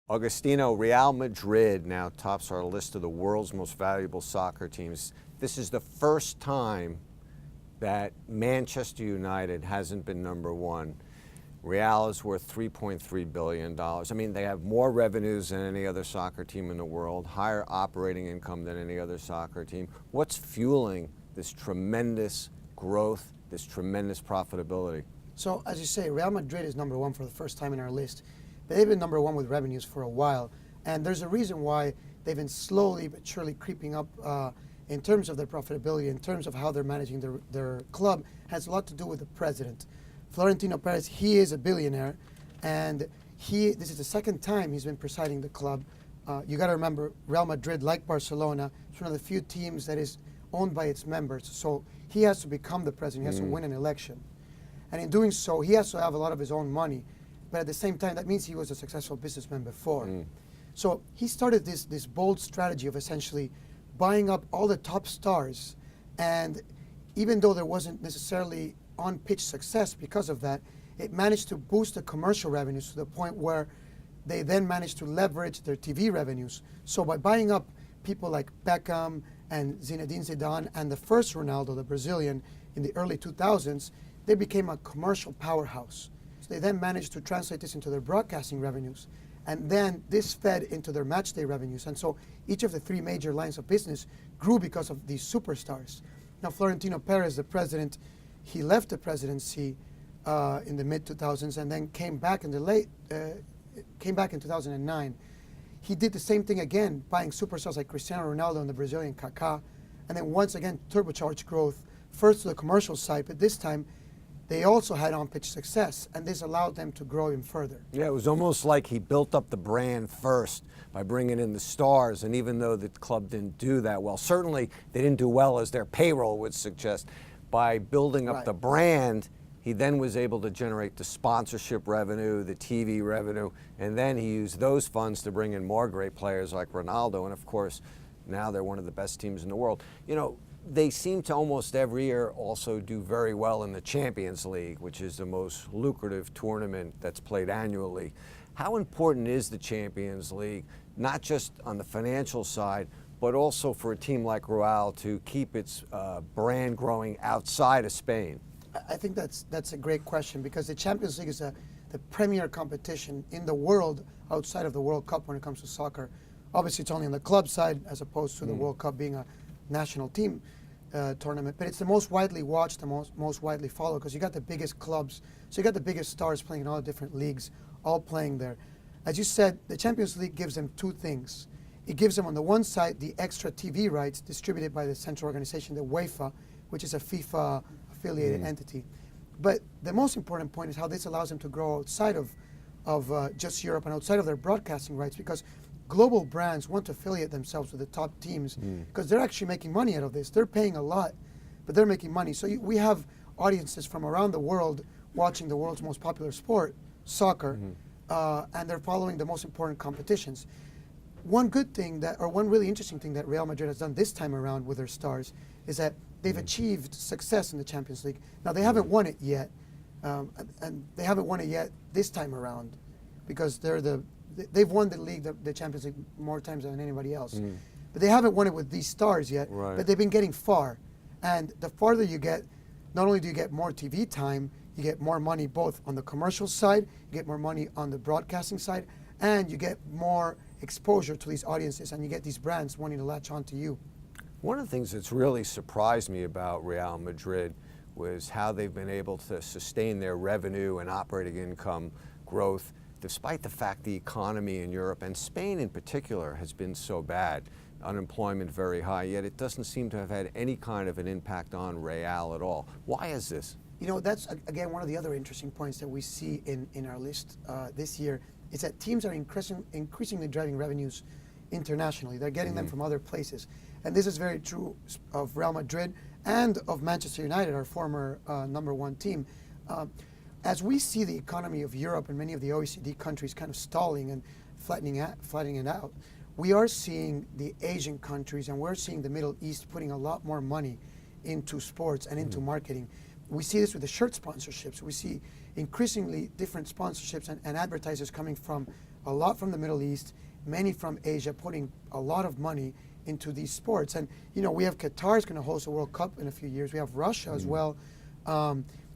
Augustino, Real Madrid now tops our list of the world's most valuable soccer teams. This is the first time that Manchester United hasn't been number one. Real is worth $3.3 billion. I mean, they have more revenues than any other soccer team in the world, higher operating income than any other soccer team. What's fueling this tremendous growth, this tremendous profitability? So, as you say, Real Madrid is number one for the first time in our list. They've been number one with revenues for a while, and there's a reason why they've been slowly but surely creeping up in terms of their profitability, in terms of how they're managing their club. Has a lot to do with the president. Florentino Perez, he is a billionaire, and this is the second time he's been presiding the club. You got to remember, Real Madrid, like Barcelona, is one of the few teams that is owned by its members. So he has to become the president. He has to win an election. And in doing so, he has to have a lot of his own money. But at the same time, that means he was a successful businessman before. So he started this bold strategy of essentially buying up all the top stars. And even though there wasn't necessarily on-pitch success because of that, it managed to boost the commercial revenues to the point where they then managed to leverage their TV revenues. So by buying up people like Beckham and Zinedine Zidane and the first Ronaldo, the Brazilian, in the early 2000s, they became a commercial powerhouse. So they then managed to translate this into their broadcasting revenues. And then this fed into their match day revenues. And so each of the three major lines of business grew because of these superstars. Now, Florentino Perez, the president, he left the presidency in the mid-2000s and then came back in 2009. He did the same thing again, buying superstars like Cristiano Ronaldo and the Brazilian Kaká, and then once again turbocharged growth, first to the commercial side, but this time they also had on-pitch success, and this allowed them to grow even further. Yeah, it was almost like he built up the brand first by bringing in the stars, and even though the club didn't do that well, certainly they didn't do well as their payroll would suggest, by building up the brand, he then was able to generate the sponsorship revenue, the TV revenue, and then he used those funds to bring in more great players like Ronaldo, and of course, now they're one of the best teams in the world. You know, they seem to almost every year also do very well in the Champions League, which is the most lucrative tournament that's played annually. How important is the Champions League, not just on the financial side, but also for a team like Real to keep its brand growing outside of Spain? I think that's a great question, because the Champions League is the premier competition in the world outside of the World Cup when it comes to soccer. Obviously, it's only on the club side as opposed to the World Cup being a national team tournament, but it's the most widely watched, the most widely followed, because you got the biggest clubs, so you got the biggest stars playing in all the different leagues, all playing there. As you said, the Champions League gives them two things. It gives them, on the one side, the extra TV rights distributed by the central organization, the UEFA, which is a FIFA-affiliated entity. But the most important point is how this allows them to grow outside of just Europe and outside of their broadcasting rights, because global brands want to affiliate themselves with the top teams because they're actually making money out of this. They're paying a lot, but they're making money. So we have audiences from around the world watching the world's most popular sport, soccer, and they're following the most important competitions. One good thing one really interesting thing that Real Madrid has done this time around with their stars is that they've achieved success in the Champions League. Now, they haven't won it yet, and they haven't won it yet this time around because they've won the league, the Champions League, more times than anybody else. But they haven't won it with these stars yet, but they've been getting far. And the farther you get, not only do you get more TV time, you get more money both on the commercial side, you get more money on the broadcasting side, and you get more exposure to these audiences, and you get these brands wanting to latch on to you. One of the things that's really surprised me about Real Madrid was how they've been able to sustain their revenue and operating income growth despite the fact the economy in Europe, and Spain in particular, has been so bad. Unemployment very high, yet it doesn't seem to have had any kind of an impact on Real at all. Why is this? You know, that's, again, one of the other interesting points that we see in our list this year is that teams are increasingly driving revenues internationally. They're getting them from other places. And this is very true of Real Madrid and of Manchester United, our former number one team. As we see the economy of Europe and many of the OECD countries kind of stalling and flattening it out, we are seeing the Asian countries and we're seeing the Middle East putting a lot more money into sports and into marketing. We see this with the shirt sponsorships. We see increasingly different sponsorships and advertisers coming from a lot from the Middle East, many from Asia, putting a lot of money into these sports. And you know, we have Qatar is going to host a World Cup in a few years. We have Russia as well.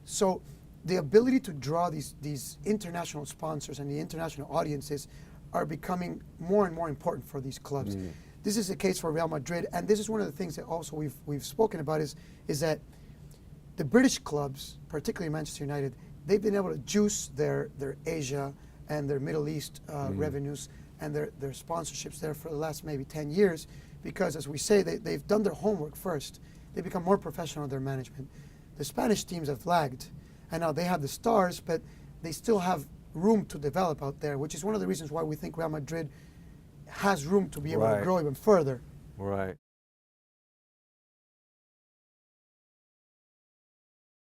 So the ability to draw these international sponsors and the international audiences are becoming more and more important for these clubs. This is the case for Real Madrid, and this is one of the things that also we've spoken about is that the British clubs, particularly Manchester United, they've been able to juice their Asia and their Middle East revenues and their sponsorships there for the last maybe 10 years because, as we say, they've done their homework first. They become more professional in their management. The Spanish teams have lagged, and now they have the stars, but they still have room to develop out there, which is one of the reasons why we think Real Madrid has room to be able to grow even further. Right.